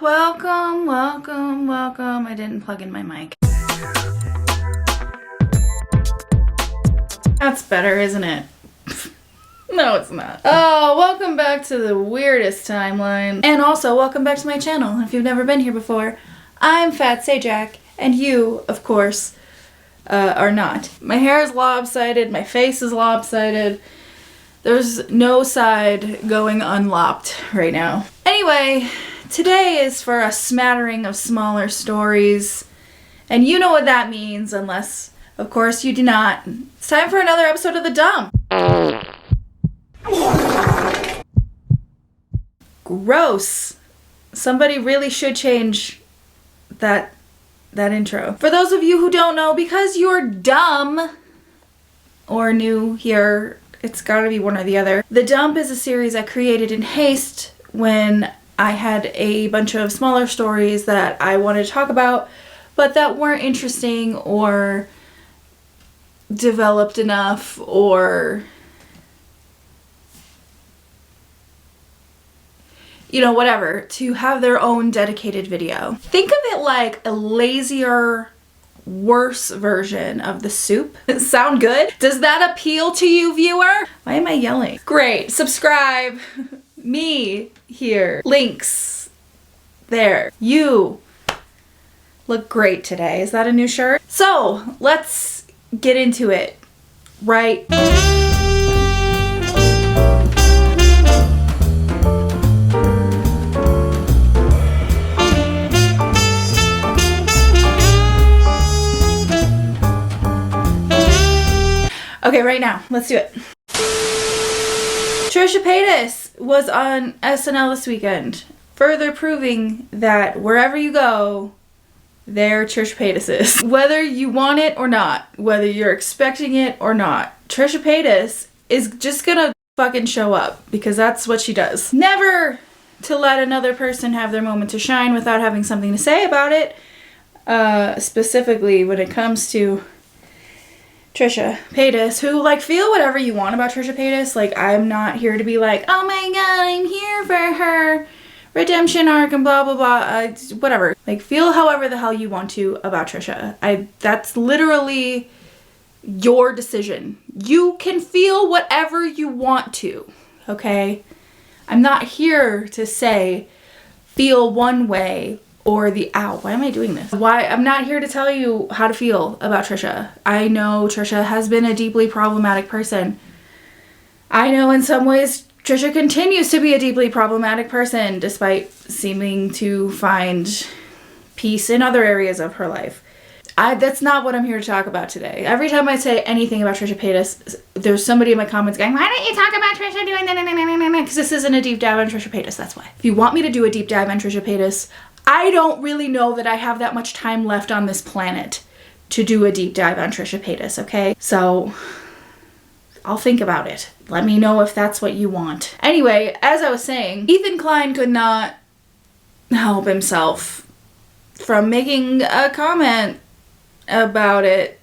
Welcome, welcome, welcome. I didn't plug in my mic. That's better, isn't it? No, it's not. Oh, welcome back to the weirdest timeline. And also, welcome back to my channel. If you've never been here before, I'm Fat Sajak, and you, of course, are not. My hair is lopsided, my face is lopsided. There's no side going unlopped right now. Anyway, today is for a smattering of smaller stories, and you know what that means, unless, of course, you do not. It's time for another episode of The Dump. Gross. Somebody really should change that intro. For those of you who don't know, because you're dumb or new here, it's gotta be one or the other. The Dump is a series I created in haste when I had a bunch of smaller stories that I wanted to talk about, but that weren't interesting or developed enough or, you know, whatever, to have their own dedicated video. Think of it like a lazier, worse version of The Soup. Sound good? Does that appeal to you, viewer? Why am I yelling? Great, subscribe. Me here. Links there. You look great today. Is that a new shirt? So let's get into it, right? Okay, right now, let's do it. Trisha Paytas was on SNL this weekend, further proving that wherever you go, there Trisha Paytas is. Whether you want it or not, whether you're expecting it or not, Trisha Paytas is just gonna fucking show up because that's what she does. Never to let another person have their moment to shine without having something to say about it, specifically when it comes to Trisha Paytas, who, like, feel whatever you want about Trisha Paytas. Like, I'm not here to be like, oh my god, I'm here for her redemption arc and blah blah blah, whatever. Like, feel however the hell you want to about Trisha. That's literally your decision. You can feel whatever you want to, okay? I'm not here to say feel one way or the ow. Why am I doing this? I'm not here to tell you how to feel about Trisha. I know Trisha has been a deeply problematic person. I know in some ways Trisha continues to be a deeply problematic person despite seeming to find peace in other areas of her life. That's not what I'm here to talk about today. Every time I say anything about Trisha Paytas, there's somebody in my comments going, why don't you talk about Trisha doing that? Because this isn't a deep dive on Trisha Paytas, that's why. If you want me to do a deep dive on Trisha Paytas, I don't really know that I have that much time left on this planet to do a deep dive on Trisha Paytas, okay? So I'll think about it. Let me know if that's what you want. Anyway, as I was saying, Ethan Klein could not help himself from making a comment about it.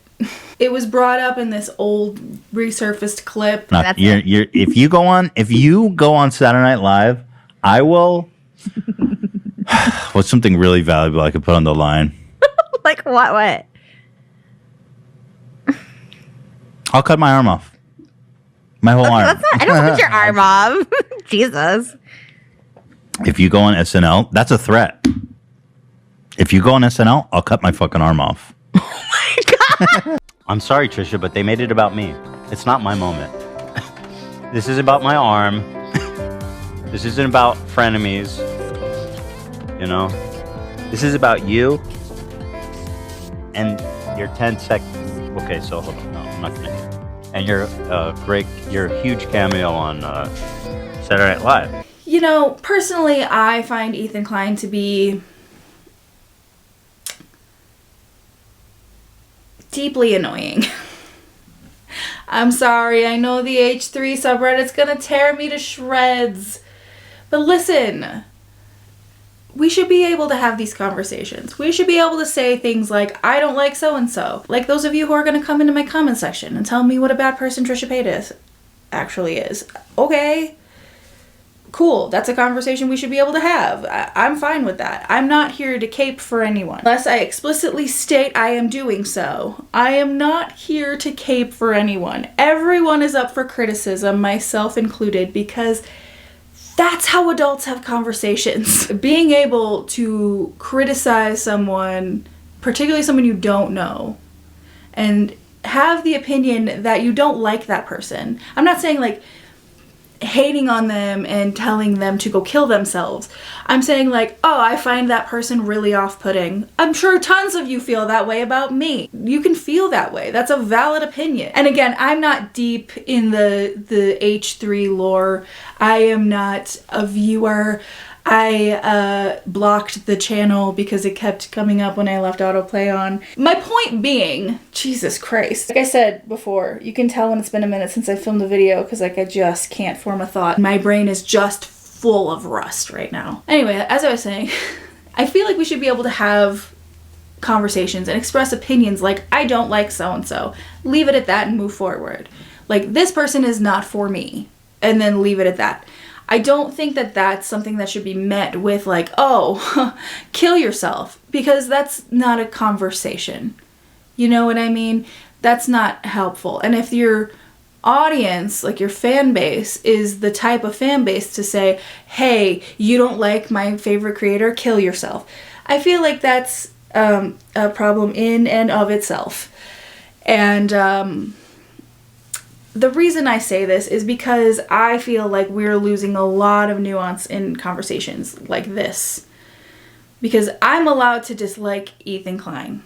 It was brought up in this old resurfaced clip. If you go on Saturday Night Live, I will. What's something really valuable I could put on the line? Like what? I'll cut my arm off. My whole arm. I don't want your arm off. Jesus. If you go on SNL, that's a threat. If you go on SNL, I'll cut my fucking arm off. Oh my god. I'm sorry, Trisha, but they made it about me. It's not my moment. This is about my arm. This isn't about frenemies. You know? This is about you and your 10 seconds. Okay, so hold on. No, I'm not gonna hear. And your huge cameo on Saturday Night Live. You know, personally, I find Ethan Klein to be deeply annoying. I'm sorry, I know the H3 subreddit's gonna tear me to shreds. But listen, we should be able to have these conversations. We should be able to say things like, I don't like so-and-so. Like those of you who are going to come into my comment section and tell me what a bad person Trisha Paytas actually is. Okay. cool. That's a conversation we should be able to have. I'm fine with that. I'm not here to cape for anyone. Unless I explicitly state I am doing so. I am not here to cape for anyone. Everyone is up for criticism, myself included, because that's how adults have conversations. Being able to criticize someone, particularly someone you don't know, and have the opinion that you don't like that person. I'm not saying like hating on them and telling them to go kill themselves. I'm saying like, oh, I find that person really off-putting. I'm sure tons of you feel that way about me. You can feel that way. That's a valid opinion. And again, I'm not deep in the H3 lore. I am not a viewer. I blocked the channel because it kept coming up when I left autoplay on. My point being, Jesus Christ. Like I said before, you can tell when it's been a minute since I filmed a video because like I just can't form a thought. My brain is just full of rust right now. Anyway, as I was saying, I feel like we should be able to have conversations and express opinions like, I don't like so-and-so. Leave it at that and move forward. Like, this person is not for me. And then leave it at that. I don't think that that's something that should be met with like, oh, kill yourself, because that's not a conversation. You know what I mean? That's not helpful. And if your audience, like your fan base, is the type of fan base to say, hey, you don't like my favorite creator, kill yourself. I feel like that's a problem in and of itself. And the reason I say this is because I feel like we're losing a lot of nuance in conversations like this. Because I'm allowed to dislike Ethan Klein,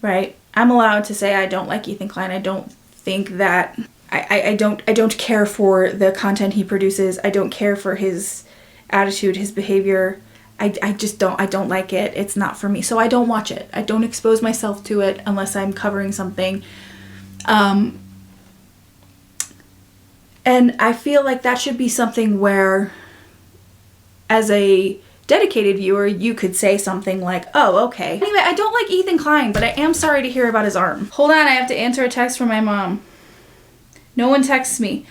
right? I'm allowed to say I don't like Ethan Klein. I don't think that, I don't care for the content he produces. I don't care for his attitude, his behavior. I just don't, I don't like it. It's not for me. So I don't watch it. I don't expose myself to it unless I'm covering something. And I feel like that should be something where, as a dedicated viewer, you could say something like, oh, okay. Anyway, I don't like Ethan Klein, but I am sorry to hear about his arm. Hold on, I have to answer a text from my mom. No one texts me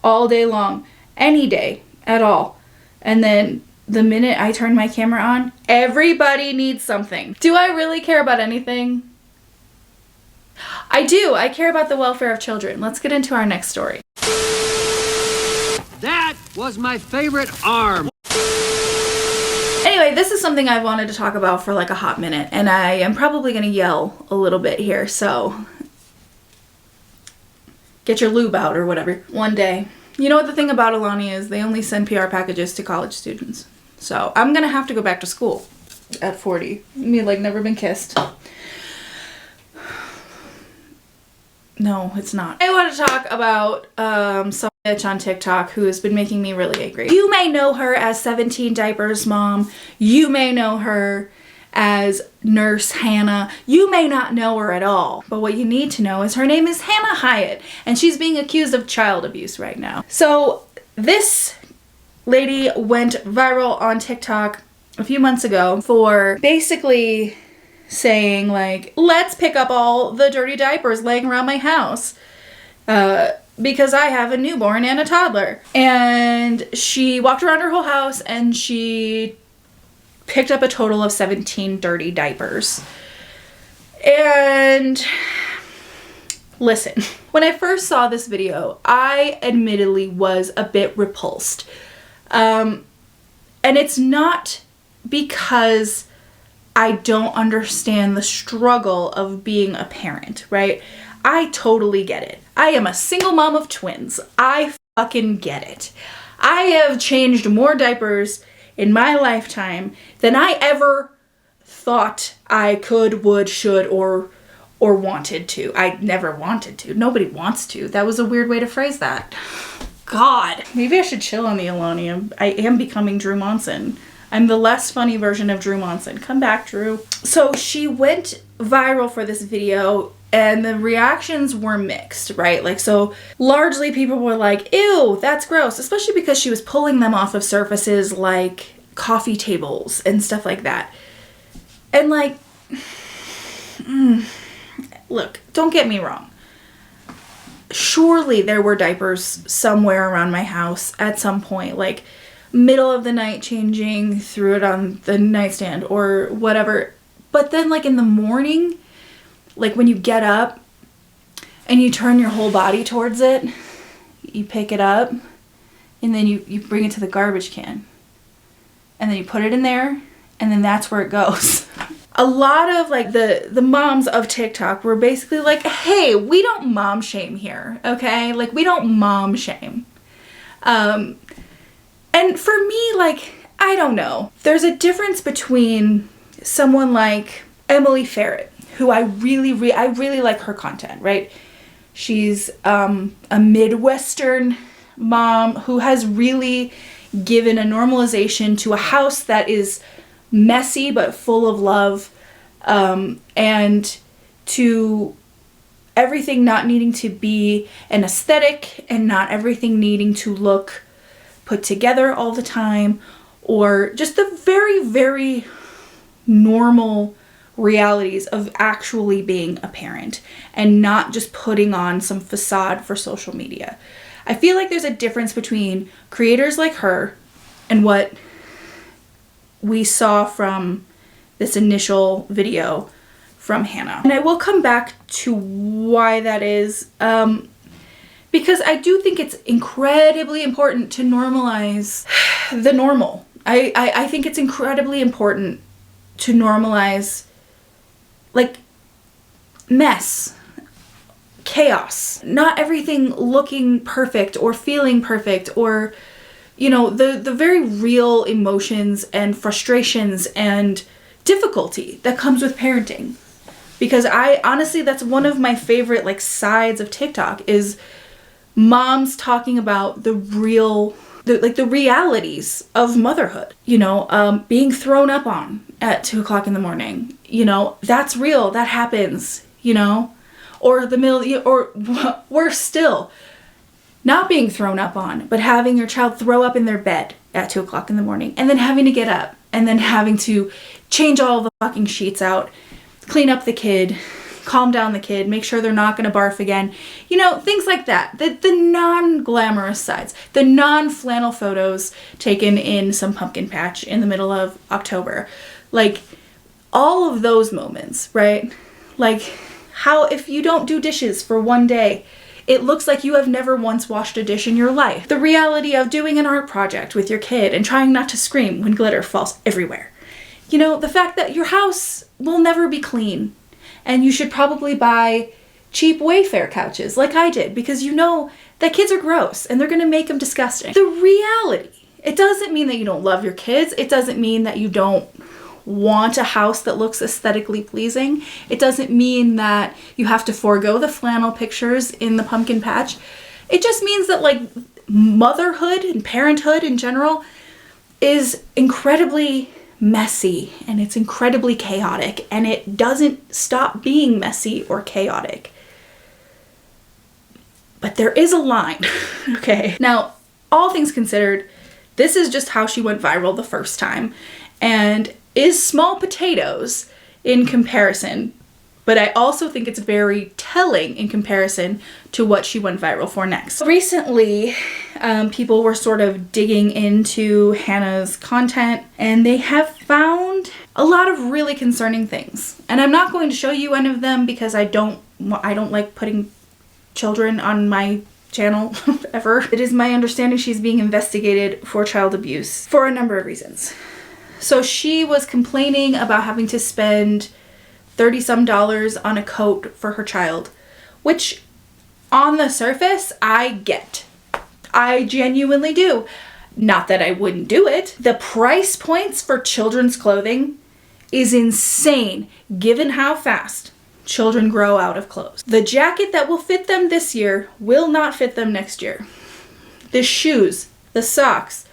all day long, any day at all. And then the minute I turn my camera on, everybody needs something. Do I really care about anything? I do. I care about the welfare of children. Let's get into our next story. That was my favorite arm. Anyway, this is something I've wanted to talk about for like a hot minute, and I am probably going to yell a little bit here, so get your lube out or whatever one day. You know what the thing about Alani is? They only send PR packages to college students. So I'm going to have to go back to school at 40. Me like never been kissed. No, it's not. I want to talk about some bitch on TikTok who has been making me really angry. You may know her as 17 Diapers Mom. You may know her as Nurse Hannah. You may not know her at all. But what you need to know is her name is Hannah Hiatt, and she's being accused of child abuse right now. So this lady went viral on TikTok a few months ago for basically saying like, let's pick up all the dirty diapers laying around my house because I have a newborn and a toddler. And she walked around her whole house and she picked up a total of 17 dirty diapers. And listen, when I first saw this video, I admittedly was a bit repulsed. And it's not because I don't understand the struggle of being a parent, right? I totally get it. I am a single mom of twins. I fucking get it. I have changed more diapers in my lifetime than I ever thought I could, would, should, or wanted to. I never wanted to. Nobody wants to. That was a weird way to phrase that. God. Maybe I should chill on the Alani. I am becoming Drew Monson. I'm the less funny version of Drew Monson. Come back, Drew. So she went viral for this video and the reactions were mixed, right? Like, so largely people were like, ew, that's gross, especially because she was pulling them off of surfaces like coffee tables and stuff like that. And like, look, don't get me wrong. Surely there were diapers somewhere around my house at some point. Like, middle of the night changing, threw it on the nightstand or whatever. But then like in the morning, like when you get up and you turn your whole body towards it, you pick it up and then you bring it to the garbage can. And then you put it in there and then that's where it goes. A lot of like the moms of TikTok were basically like, hey, we don't mom shame here, okay? Like we don't mom shame. And for me, like, I don't know. There's a difference between someone like Emily Ferret, who I really like her content, right? She's a Midwestern mom who has really given a normalization to a house that is messy but full of love, and to everything not needing to be an aesthetic and not everything needing to look put together all the time, or just the very, very normal realities of actually being a parent and not just putting on some facade for social media. I feel like there's a difference between creators like her and what we saw from this initial video from Hannah. And I will come back to why that is, because I do think it's incredibly important to normalize the normal. I think it's incredibly important to normalize like mess, chaos, not everything looking perfect or feeling perfect, or you know, the very real emotions and frustrations and difficulty that comes with parenting. Because I honestly, that's one of my favorite like sides of TikTok is moms talking about the realities of motherhood, you know, being thrown up on at 2 o'clock in the morning, you know, that's real, that happens, you know, or or worse still, not being thrown up on, but having your child throw up in their bed at 2 o'clock in the morning and then having to get up and then having to change all the fucking sheets out, clean up the kid, calm down the kid, make sure they're not going to barf again. You know, things like that. The non-glamorous sides. The non-flannel photos taken in some pumpkin patch in the middle of October. Like, all of those moments, right? Like, how if you don't do dishes for one day, it looks like you have never once washed a dish in your life. The reality of doing an art project with your kid and trying not to scream when glitter falls everywhere. You know, the fact that your house will never be clean. And you should probably buy cheap Wayfair couches like I did, because you know that kids are gross and they're gonna make them disgusting. The reality. It doesn't mean that you don't love your kids. It doesn't mean that you don't want a house that looks aesthetically pleasing. It doesn't mean that you have to forego the flannel pictures in the pumpkin patch. It just means that like motherhood and parenthood in general is incredibly messy and it's incredibly chaotic, and it doesn't stop being messy or chaotic. But there is a line, okay? Now, all things considered, this is just how she went viral the first time and is small potatoes in comparison, but I also think it's very telling in comparison to what she went viral for next. Recently, people were sort of digging into Hannah's content and they have found a lot of really concerning things. And I'm not going to show you any of them because I don't like putting children on my channel ever. It is my understanding she's being investigated for child abuse for a number of reasons. So she was complaining about having to spend $30-some on a coat for her child, which on the surface, I get. I genuinely do. Not that I wouldn't do it. The price points for children's clothing is insane, given how fast children grow out of clothes. The jacket that will fit them this year will not fit them next year. The shoes, the socks,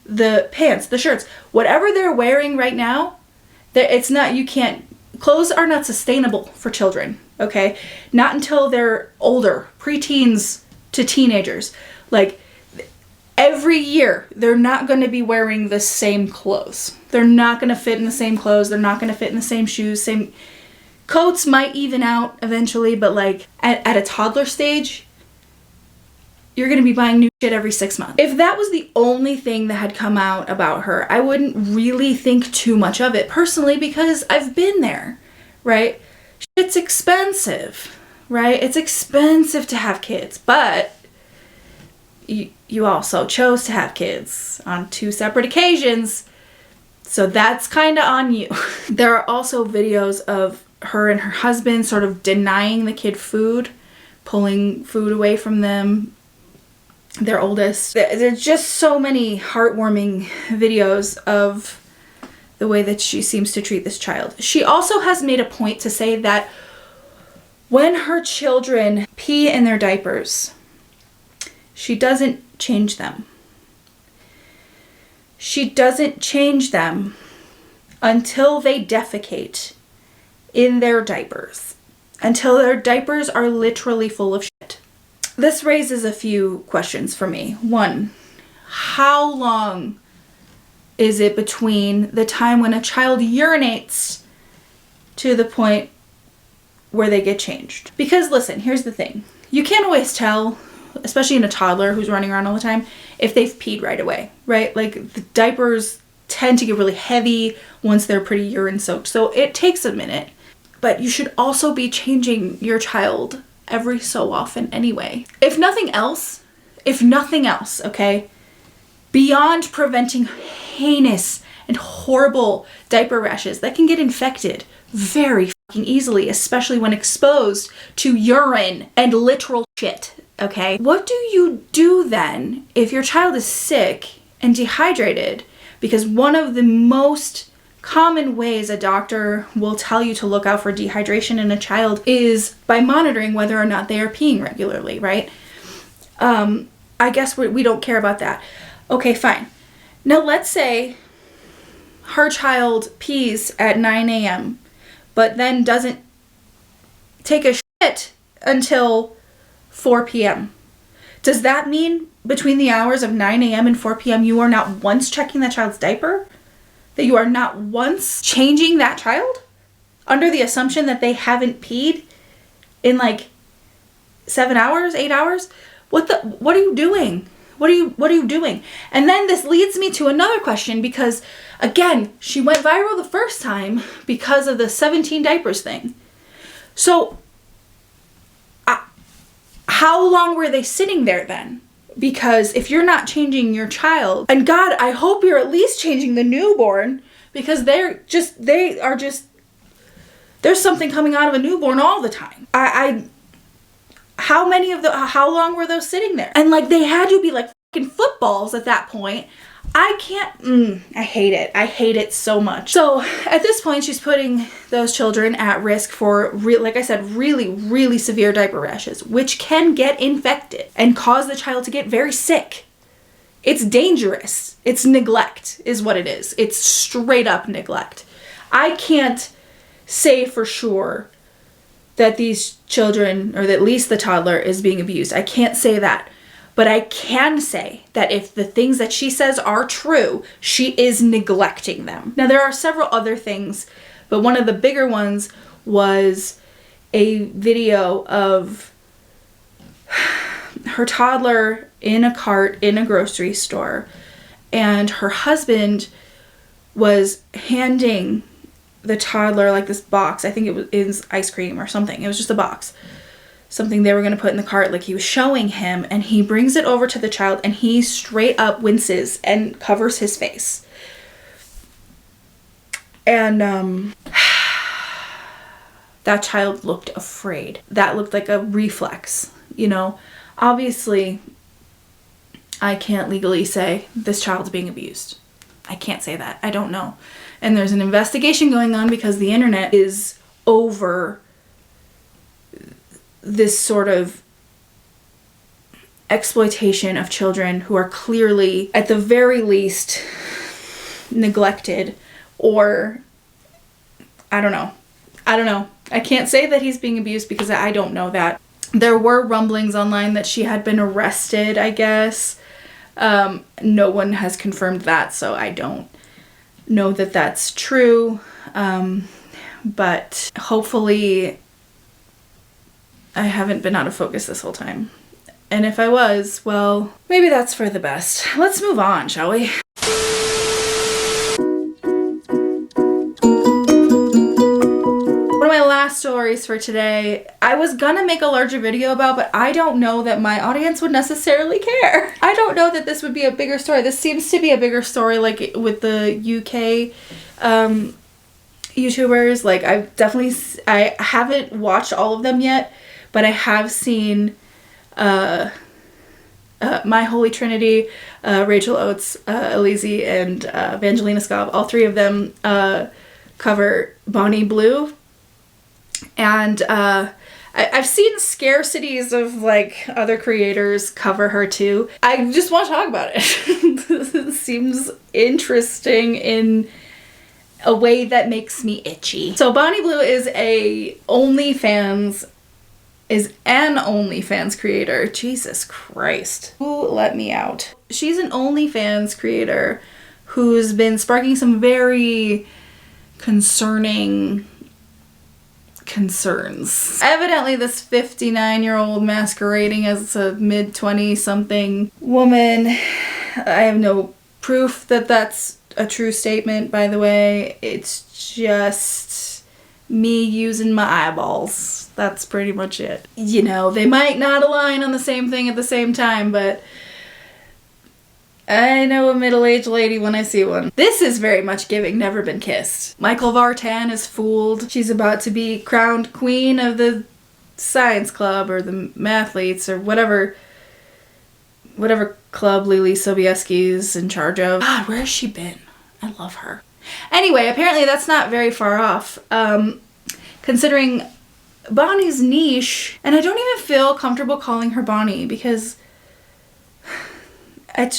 the pants, the shirts, whatever they're wearing right now, clothes are not sustainable for children, okay? Not until they're older, preteens to teenagers. Like, every year, they're not going to be wearing the same clothes. They're not going to fit in the same clothes. They're not going to fit in the same shoes. Same coats might even out eventually, but like at a toddler stage, you're going to be buying new shit every 6 months. If that was the only thing that had come out about her, I wouldn't really think too much of it personally, because I've been there, right? Shit's expensive, right? It's expensive to have kids, but you also chose to have kids on 2 separate occasions, so that's kind of on you. There are also videos of her and her husband sort of denying the kid food, pulling food away from them, their oldest. There's just so many heartwarming videos of the way that she seems to treat this child. She also has made a point to say that when her children pee in their diapers, she doesn't change them. She doesn't change them until they defecate in their diapers, until their diapers are literally full of shit. This raises a few questions for me. One, how long is it between the time when a child urinates to the point where they get changed? Because listen, here's the thing. You can't always tell, especially in a toddler who's running around all the time, if they've peed right away, right? Like, the diapers tend to get really heavy once they're pretty urine soaked. So it takes a minute, but you should also be changing your child every so often anyway. If nothing else, okay, beyond preventing heinous and horrible diaper rashes that can get infected very fucking easily, especially when exposed to urine and literal shit, okay? What do you do then if your child is sick and dehydrated? Because one of the most common ways a doctor will tell you to look out for dehydration in a child is by monitoring whether or not they are peeing regularly, right? I guess we don't care about that. Okay, fine. Now let's say her child pees at 9 a.m. but then doesn't take a shit until 4 p.m. Does that mean between the hours of 9 a.m. and 4 p.m. you are not once checking that child's diaper? That you are not once changing that child? Under the assumption that they haven't peed in like 7 hours, 8 hours? What are you doing? What are you doing? And then this leads me to another question, because again, she went viral the first time because of the 17 diapers thing. So how long were they sitting there then? Because if you're not changing your child, and God, I hope you're at least changing the newborn, because there's something coming out of a newborn all the time. How long were those sitting there? And like, they had to be like fucking footballs at that point. I hate it. I hate it so much. So at this point, she's putting those children at risk for, like I said, really, really severe diaper rashes, which can get infected and cause the child to get very sick. It's dangerous. It's neglect is what it is. It's straight up neglect. I can't say for sure that these children, or that at least the toddler, is being abused. I can't say that. But I can say that if the things that she says are true, she is neglecting them. Now, there are several other things, but one of the bigger ones was a video of her toddler in a cart in a grocery store, and her husband was handing the toddler like this box. I think it was ice cream or something. It was just a box. Something they were going to put in the cart, like he was showing him, and he brings it over to the child and he straight up winces and covers his face. And that child looked afraid. That looked like a reflex, you know. Obviously, I can't legally say this child's being abused. I can't say that. I don't know. And there's an investigation going on because the internet is over this sort of exploitation of children who are clearly, at the very least, neglected, or I don't know. I can't say that he's being abused because I don't know that. There were rumblings online that she had been arrested, I guess. No one has confirmed that, so I don't know that that's true. But hopefully I haven't been out of focus this whole time. And if I was, well, maybe that's for the best. Let's move on, shall we? One of my last stories for today, I was gonna make a larger video about, but I don't know that my audience would necessarily care. I don't know that this would be a bigger story. This seems to be a bigger story, like with the UK YouTubers. Like I haven't watched all of them yet, but I have seen My Holy Trinity, Rachel Oates, Elise, and Evangelina Scobb. All three of them cover Bonnie Blue. And I've seen scarcities of like other creators cover her too. I just want to talk about it. It seems interesting in a way that makes me itchy. So Bonnie Blue is an OnlyFans creator. Jesus Christ. Who let me out? She's an OnlyFans creator who's been sparking some very concerning concerns. Evidently this 59-year-old masquerading as a mid-20 something woman. I have no proof that that's a true statement, by the way. It's just me using my eyeballs. That's pretty much it. You know, they might not align on the same thing at the same time, but I know a middle-aged lady when I see one. This is very much giving Never Been Kissed. Michael Vartan is fooled. She's about to be crowned queen of the science club or the mathletes or whatever club Lily Sobieski's in charge of. God, where has she been? I love her. Anyway, apparently that's not very far off. Considering Bonnie's niche, and I don't even feel comfortable calling her Bonnie because it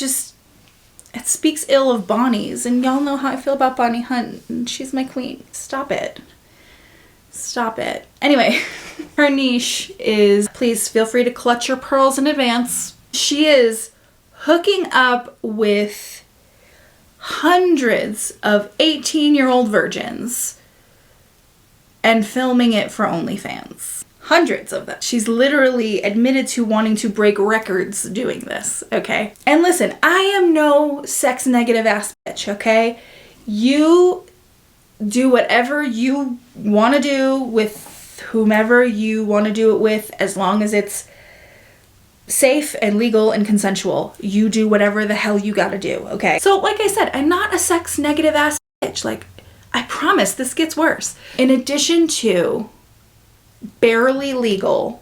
speaks ill of Bonnies, and y'all know how I feel about Bonnie Hunt, and she's my queen. Stop it. Stop it. Anyway, her niche is, please feel free to clutch your pearls in advance. She is hooking up with hundreds of 18-year-old virgins and filming it for OnlyFans. Hundreds of them. She's literally admitted to wanting to break records doing this, okay? And listen, I am no sex negative ass bitch, okay? You do whatever you want to do with whomever you want to do it with, as long as it's safe and legal and consensual. You do whatever the hell you gotta do, okay? So like I said, I'm not a sex negative ass bitch. Like, I promise this gets worse. In addition to barely legal.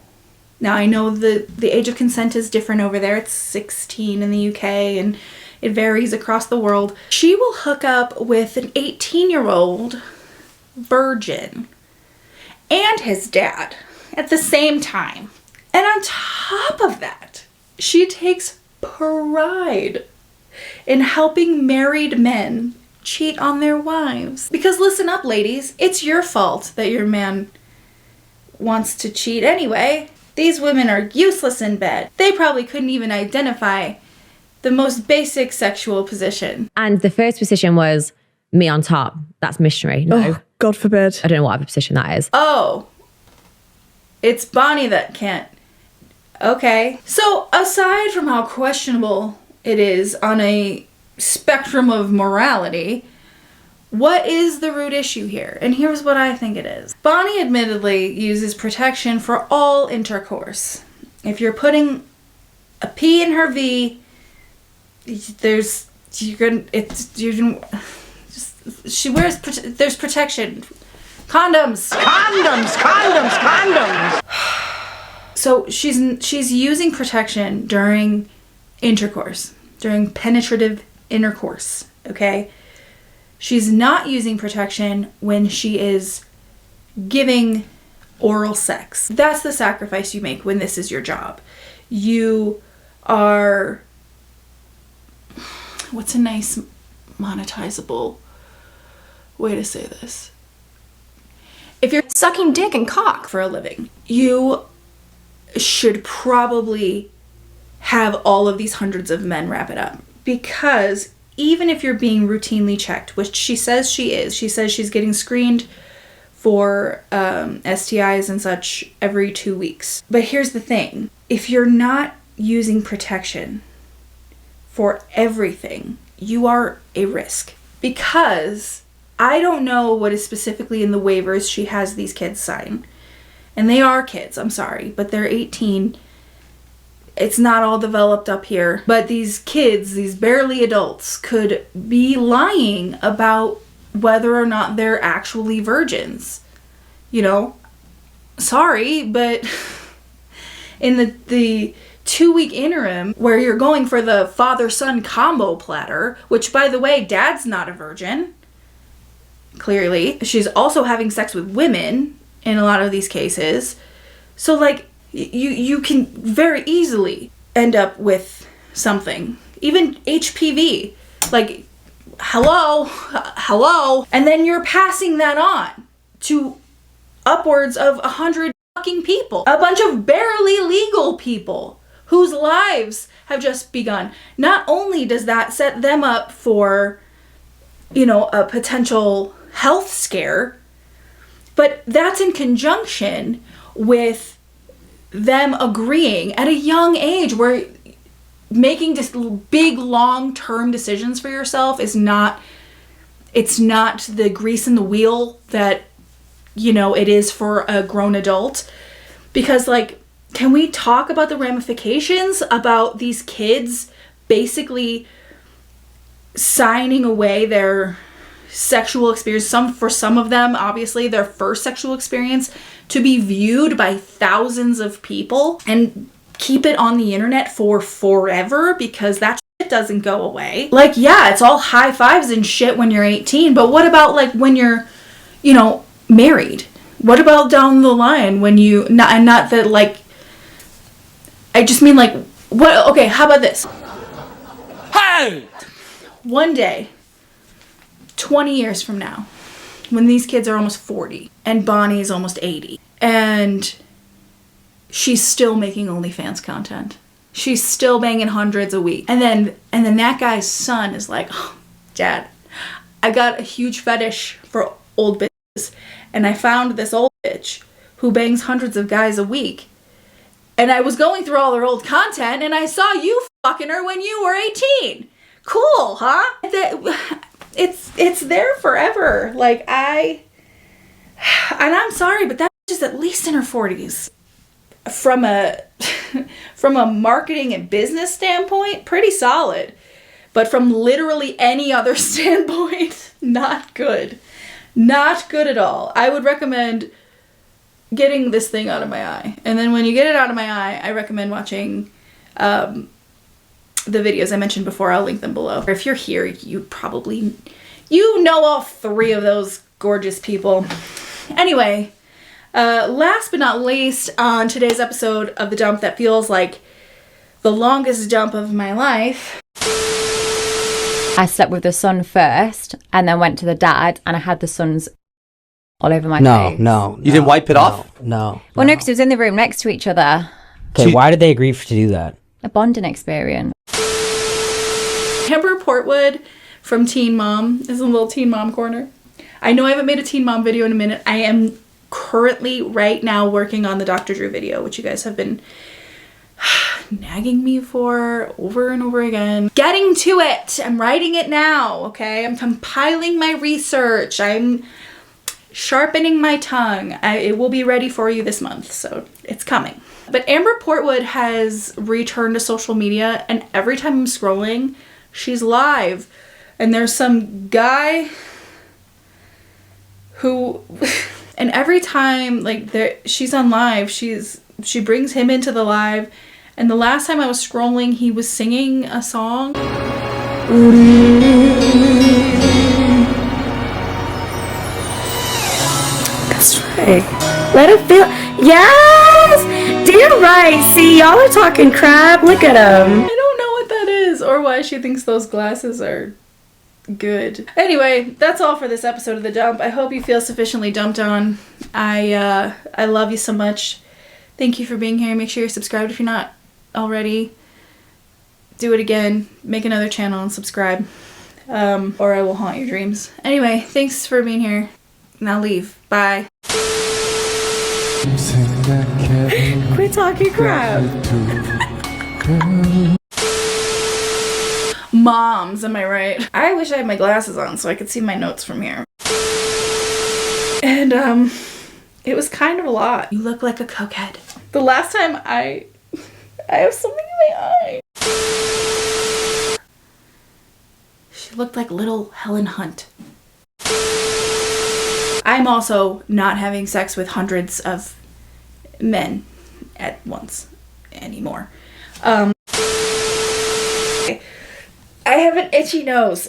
Now I know the age of consent is different over there. It's 16 in the UK and it varies across the world. She will hook up with an 18-year-old virgin and his dad at the same time. And on top of that, she takes pride in helping married men cheat on their wives. Because listen up, ladies, it's your fault that your man wants to cheat anyway. These women are useless in bed. They probably couldn't even identify the most basic sexual position. And the first position was me on top. That's missionary. No. Oh, God forbid. I don't know what other position that is. Oh, it's Bonnie that can't. Okay. So aside from how questionable it is on a spectrum of morality, what is the root issue here? And here's what I think it is. Bonnie admittedly uses protection for all intercourse. If you're putting a P in her V, there's protection. Condoms. So she's using protection during intercourse, during penetrative intercourse, okay? She's not using protection when she is giving oral sex. That's the sacrifice you make when this is your job. You are, what's a nice monetizable way to say this? If you're sucking dick and cock for a living, you should probably have all of these hundreds of men wrap it up. Because even if you're being routinely checked, which she says she is, she says she's getting screened for STIs and such every 2 weeks. But here's the thing. If you're not using protection for everything, you are a risk. Because I don't know what is specifically in the waivers she has these kids sign. And they are kids, I'm sorry, but they're 18. It's not all developed up here. But these kids, these barely adults, could be lying about whether or not they're actually virgins. You know, sorry, but in the 2-week interim where you're going for the father-son combo platter, which, by the way, dad's not a virgin, clearly. She's also having sex with women in a lot of these cases. So, like, you can very easily end up with something. Even HPV. Like, hello. And then you're passing that on to upwards of 100 fucking people. A bunch of barely legal people whose lives have just begun. Not only does that set them up for, you know, a potential health scare, but that's in conjunction with them agreeing at a young age where making just big long-term decisions for yourself is not, it's not the grease in the wheel that, you know, it is for a grown adult. Because, like, can we talk about the ramifications about these kids basically signing away their sexual experience, for some of them, obviously, their first sexual experience, to be viewed by thousands of people and keep it on the internet for forever because that shit doesn't go away. Like, yeah, it's all high fives and shit when you're 18, but what about, like, when you're, you know, married? What about down the line when you, not that, like, I just mean, like, what, okay, how about this? Hey! One day, 20 years from now, when these kids are almost 40 and Bonnie is almost 80 and she's still making OnlyFans content. She's still banging hundreds a week. And then that guy's son is like, oh, Dad, I got a huge fetish for old bitches and I found this old bitch who bangs hundreds of guys a week. And I was going through all her old content and I saw you fucking her when you were 18. Cool, huh? It's there forever. Like, and I'm sorry, but that bitch is at least in her 40s. From a marketing and business standpoint, pretty solid. But from literally any other standpoint, not good. Not good at all. I would recommend getting this thing out of my eye. And then when you get it out of my eye, I recommend watching the videos I mentioned before. I'll link them below. If you're here, you know all three of those gorgeous people. Anyway, last but not least, on today's episode of The Dump that feels like the longest dump of my life. I slept with the son first and then went to the dad and I had the sons all over my face. No. You didn't wipe it off? No. Well, no, because it was in the room next to each other. Okay, why did they agree to do that? A bonding experience. Amber Portwood from Teen Mom is a little Teen Mom corner. I know I haven't made a Teen Mom video in a minute. I am currently right now working on the Dr. Drew video, which you guys have been nagging me for over and over again. Getting to it. I'm writing it now, okay? I'm compiling my research. I'm sharpening my tongue. It will be ready for you this month, so it's coming. But Amber Portwood has returned to social media, and every time I'm scrolling, she's live. And there's some guy who... and every time, like, she's on live, she brings him into the live. And the last time I was scrolling, he was singing a song. That's right. Let him feel. Yes! Damn right. See, y'all are talking crap. Look at him. I don't know what that is or why she thinks those glasses are good. Anyway, that's all for this episode of The Dump. I hope you feel sufficiently dumped on. I love you so much. Thank you for being here. Make sure you're subscribed if you're not already. Do it again. Make another channel and subscribe. Or I will haunt your dreams. Anyway, thanks for being here. Now leave. Bye. Quit talking crap. Moms, am I right? I wish I had my glasses on so I could see my notes from here. And, it was kind of a lot. You look like a cokehead. The last time I have something in my eye. She looked like little Helen Hunt. I'm also not having sex with hundreds of men at once anymore. I have an itchy nose.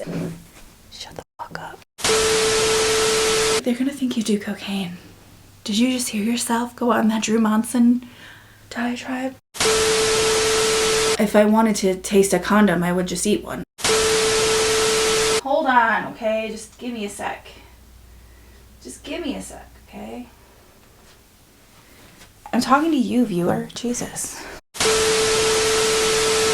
Shut the fuck up. They're gonna think you do cocaine. Did you just hear yourself go on that Drew Monson diatribe? If I wanted to taste a condom, I would just eat one. Hold on, okay? Just give me a sec. Just give me a sec, okay? I'm talking to you, viewer. Jesus.